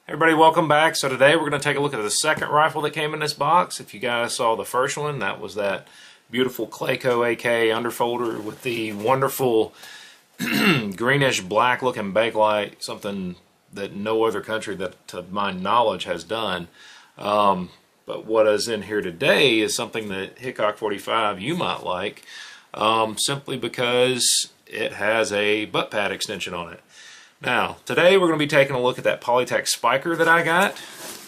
Everybody, welcome back. So today we're going to take a look at the second rifle that came in this box. If you guys saw the first one, that was that beautiful Clayco AK underfolder with the wonderful greenish black looking bakelite, something that no other country that to my knowledge has done. But what is in here today is something that Hickok 45 you might like, simply because it has a butt pad extension on it. Now, today we're going to be taking a look at that Polytech spiker that I got,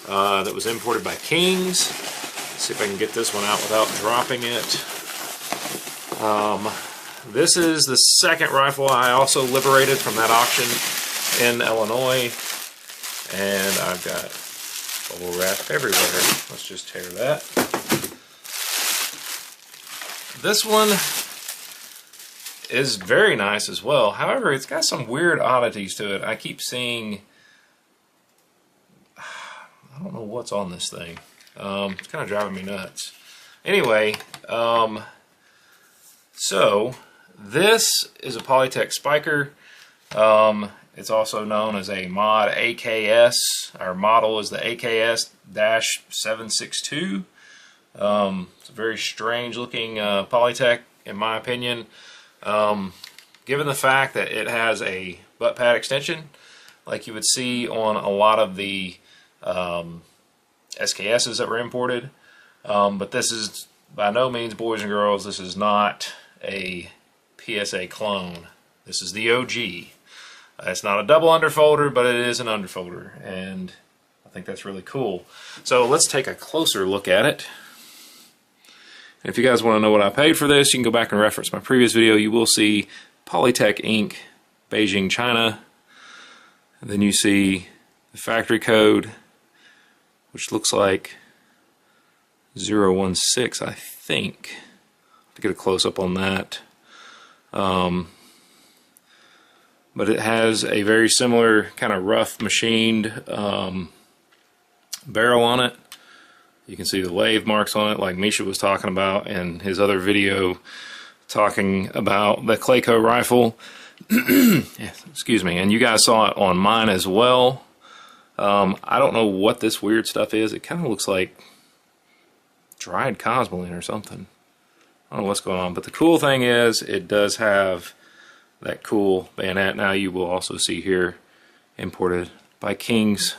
that was imported by King's. Let's see if I can get this one out without dropping it. This is the second rifle I also liberated from that auction in Illinois, and I've got bubble wrap everywhere. Let's just tear that. This one is very nice as well. However, it's got some weird oddities to it. I keep seeing, I don't know what's on this thing. It's kind of driving me nuts. Anyway, so this is a Polytech spiker. It's also known as a mod AKS. Our model is the AKS-762. It's a very strange looking Polytech in my opinion. Given the fact that it has a butt pad extension like you would see on a lot of the SKSs that were imported, but this is by no means, boys and girls, this is not a PSA clone. This is the OG. It's not a double underfolder, but it is an underfolder, and I think that's really cool. So let's take a closer look at it. If you guys want to know what I paid for this, you can go back and reference my previous video. You will see Polytech Inc., Beijing, China. And then you see the factory code, which looks like 016, I think. To get a close-up on that. But it has a very similar kind of rough machined barrel on it. You can see the lathe marks on it like Misha was talking about in his other video talking about the Clayco rifle. Excuse me. And you guys saw it on mine as well. I don't know what this weird stuff is. It kind of looks like dried cosmoline or something. I don't know what's going on. But the cool thing is it does have that cool bayonet. Now you will also see here imported by King's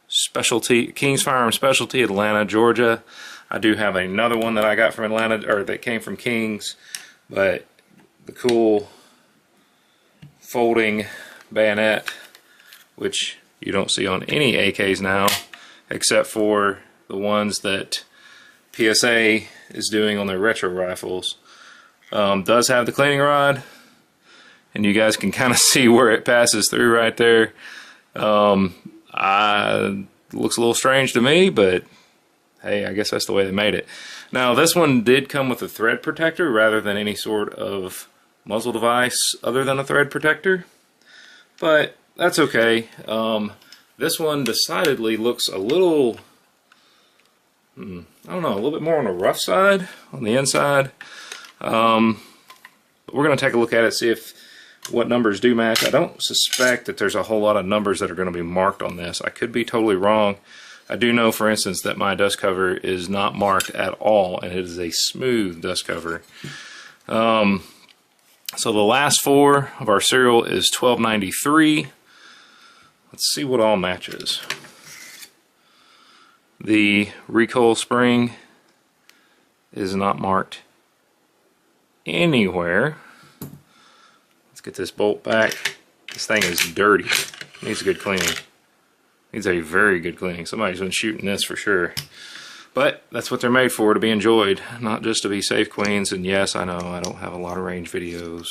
Firearm Specialty, Atlanta, Georgia. I do have another one that I got from Atlanta, or that came from King's, but the cool folding bayonet, which you don't see on any AKs now, except for the ones that PSA is doing on their retro rifles. Does have the cleaning rod, and you guys can kind of see where it passes through right there. Looks a little strange to me, but hey, I guess that's the way they made it. Now, this one did come with a thread protector rather than any sort of muzzle device other than a thread protector, but that's okay. This one decidedly looks a little, I don't know, a little bit more on the rough side on the inside. We're going to take a look at it, see if what numbers do match. I don't suspect that there's a whole lot of numbers that are going to be marked on this. I could be totally wrong. I do know, for instance, that my dust cover is not marked at all, and it is a smooth dust cover. So the last four of our serial is 1293. Let's see what all matches. The recoil spring is not marked anywhere. Get this bolt back. This thing is dirty. Needs a good cleaning. Needs a very good cleaning. Somebody's been shooting this for sure. But that's what they're made for, to be enjoyed, not just to be safe queens. And yes, I know I don't have a lot of range videos.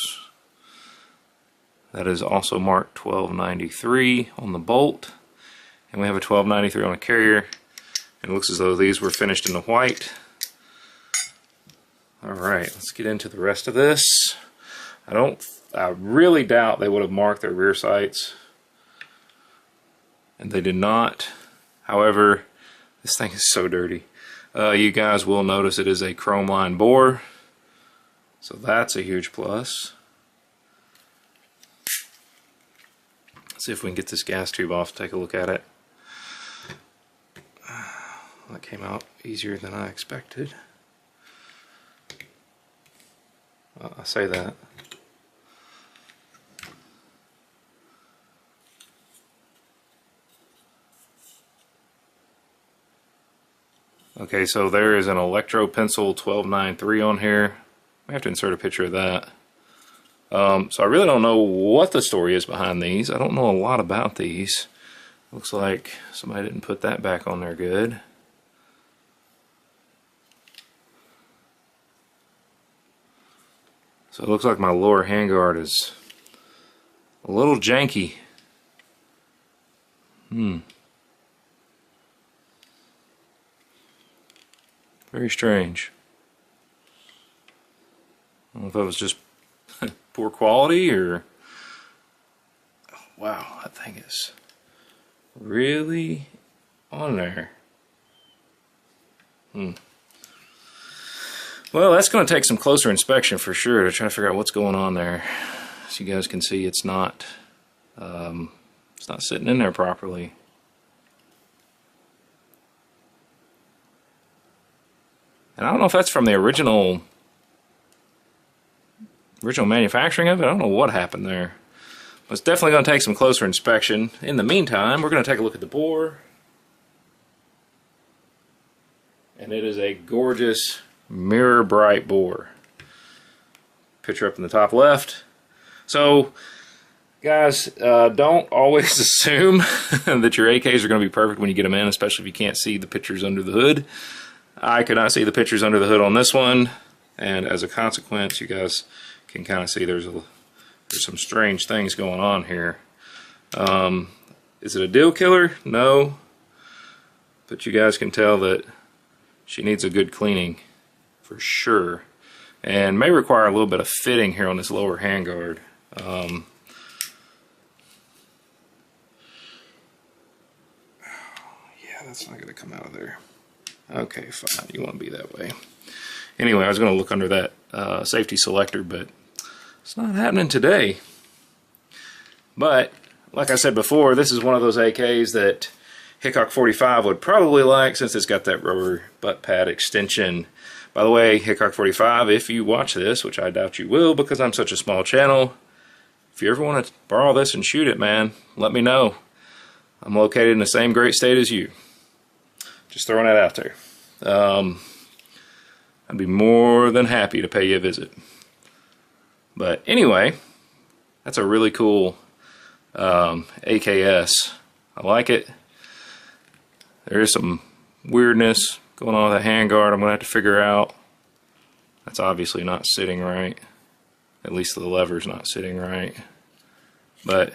That is also marked 1293 on the bolt. And we have a 1293 on a carrier. And it looks as though these were finished in the white. Alright, let's get into the rest of this. I really doubt they would have marked their rear sights, and they did not. However, this thing is so dirty. You guys will notice it is a chrome line bore, so that's a huge plus. Let's see if we can get this gas tube off, take a look at it. That came out easier than I expected. I say that. Okay, so there is an Electro Pencil 1293 on here. I have to insert a picture of that. So I really don't know what the story is behind these. I don't know a lot about these. Looks like somebody didn't put that back on there good. So it looks like my lower handguard is a little janky. Very strange. I don't know if that was just poor quality or... Oh, wow, that thing is really on there. Well, that's going to take some closer inspection for sure to try to figure out what's going on there. As you guys can see, it's not sitting in there properly. And I don't know if that's from the original manufacturing of it. I don't know what happened there. But it's definitely going to take some closer inspection. In the meantime, we're going to take a look at the bore. And it is a gorgeous mirror bright bore. Picture up in the top left. So, guys, don't always assume that your AKs are going to be perfect when you get them in, especially if you can't see the pictures under the hood. I could not see the pictures under the hood on this one, and as a consequence, you guys can kind of see there's some strange things going on here. Is it a deal killer? No. But you guys can tell that she needs a good cleaning for sure, and may require a little bit of fitting here on this lower handguard. Yeah, that's not going to come out of there. Okay, fine. You want to be that way. Anyway, I was going to look under that safety selector, but it's not happening today. But, like I said before, this is one of those AKs that Hickok 45 would probably like, since it's got that rubber butt pad extension. By the way, Hickok 45, if you watch this, which I doubt you will because I'm such a small channel, if you ever want to borrow this and shoot it, man, let me know. I'm located in the same great state as you. Just throwing that out there. I'd be more than happy to pay you a visit. But anyway, that's a really cool AKS. I like it. There is some weirdness going on with the handguard I'm going to have to figure out. That's obviously not sitting right. At least the lever's not sitting right. But,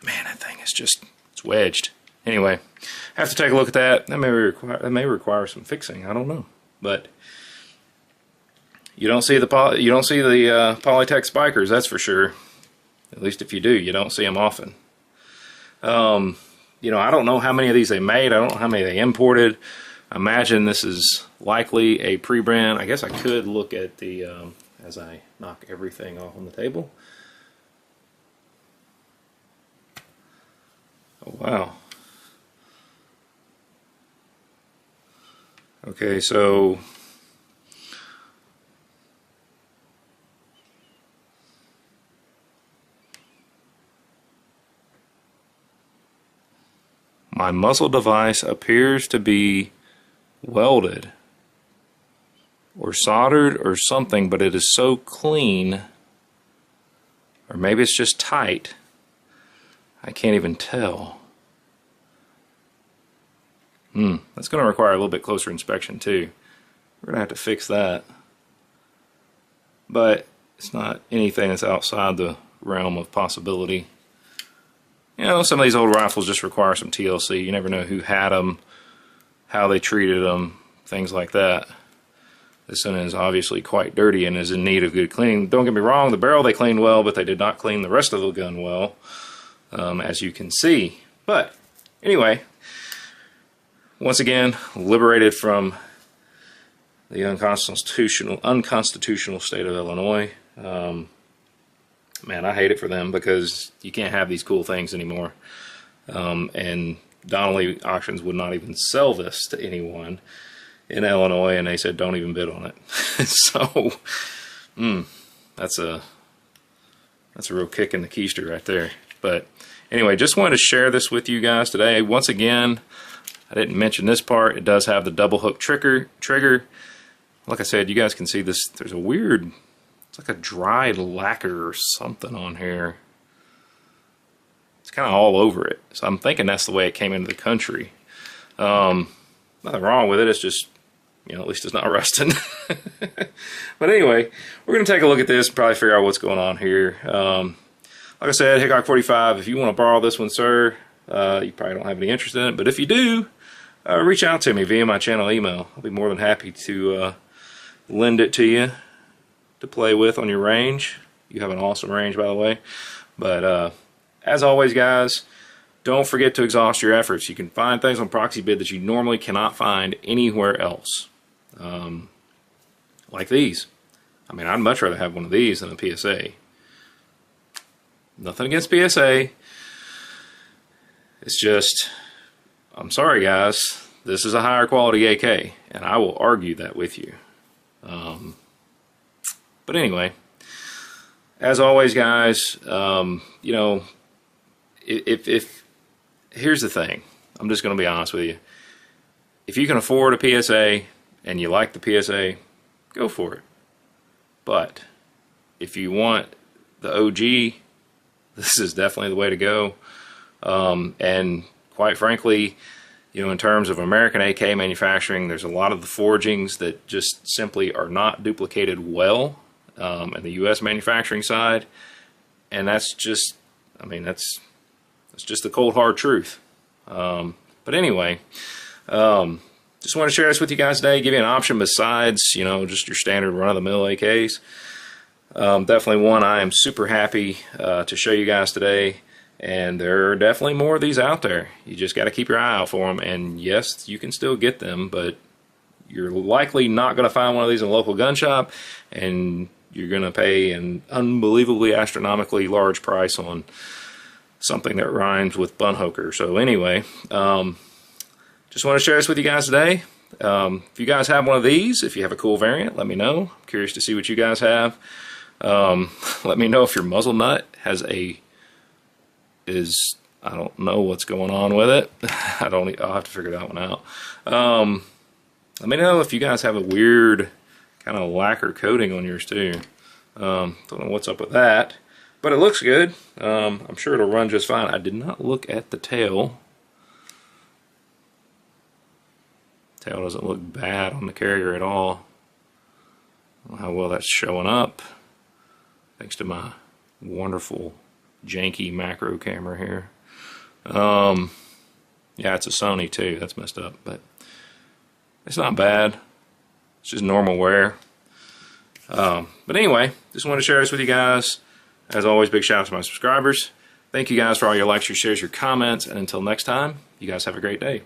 man, that thing is just, it's wedged. Anyway, have to take a look at that. That may require some fixing. I don't know, but you don't see the Polytech spikers. That's for sure. At least if you do, you don't see them often. You know, I don't know how many of these they made. I don't know how many they imported. I imagine this is likely a pre-brand. I guess I could look at the as I knock everything off on the table. Oh wow. Okay, so my muzzle device appears to be welded or soldered or something, but it is so clean, or maybe it's just tight, I can't even tell. That's going to require a little bit closer inspection too. We're going to have to fix that. But it's not anything that's outside the realm of possibility. You know, some of these old rifles just require some TLC. You never know who had them, how they treated them, things like that. This one is obviously quite dirty and is in need of good cleaning. Don't get me wrong, the barrel they cleaned well, but they did not clean the rest of the gun well, as you can see. But anyway, once again, liberated from the unconstitutional state of Illinois. Man, I hate it for them because you can't have these cool things anymore. And Donnelly Auctions would not even sell this to anyone in Illinois, and they said don't even bid on it. So that's a real kick in the keister right there. But anyway, just wanted to share this with you guys today. Once again, I didn't mention this part. It does have the double hook trigger. Like I said, you guys can see this. There's a weird, it's like a dried lacquer or something on here. It's kind of all over it. So I'm thinking that's the way it came into the country. Nothing wrong with it. It's just, you know, at least it's not rusting. But anyway, we're going to take a look at this and probably figure out what's going on here. Like I said, Hickok 45, if you want to borrow this one, sir, you probably don't have any interest in it. But if you do, reach out to me via my channel email. I'll be more than happy to lend it to you to play with on your range. You have an awesome range, by the way. But as always, guys, don't forget to exhaust your efforts. You can find things on ProxyBid that you normally cannot find anywhere else. Like these. I mean, I'd much rather have one of these than a PSA. Nothing against PSA. It's just, I'm sorry, guys. This is a higher quality AK, and I will argue that with you. But anyway, as always, guys, you know, if here's the thing, I'm just going to be honest with you. If you can afford a PSA and you like the PSA, go for it. But if you want the OG, this is definitely the way to go. And quite frankly, you know, in terms of American AK manufacturing, there's a lot of the forgings that just simply are not duplicated well in the U.S. manufacturing side. And that's just, I mean, that's just the cold hard truth. But anyway, just want to share this with you guys today, give you an option besides, you know, just your standard run-of-the-mill AKs. Definitely one I am super happy to show you guys today, and there are definitely more of these out there. You just got to keep your eye out for them, and yes, you can still get them, but you're likely not going to find one of these in a local gun shop, and you're going to pay an unbelievably astronomically large price on something that rhymes with bunhoker. So anyway, just want to share this with you guys today. If you guys have one of these, if you have a cool variant, let me know. I'm curious to see what you guys have. Let me know if your muzzle nut has I don't know what's going on with it. I'll have to figure that one out. Let me know if you guys have a weird kind of lacquer coating on yours too. Don't know what's up with that, but it looks good. I'm sure it'll run just fine. I did not look at the tail. Tail doesn't look bad on the carrier at all. I don't know how well that's showing up, thanks to my wonderful janky macro camera here. Yeah, it's a Sony too. That's messed up, but it's not bad. It's just normal wear. But anyway, just want to share this with you guys. As always, big shout out to my subscribers. Thank you guys for all your likes, your shares, your comments, and until next time, you guys have a great day.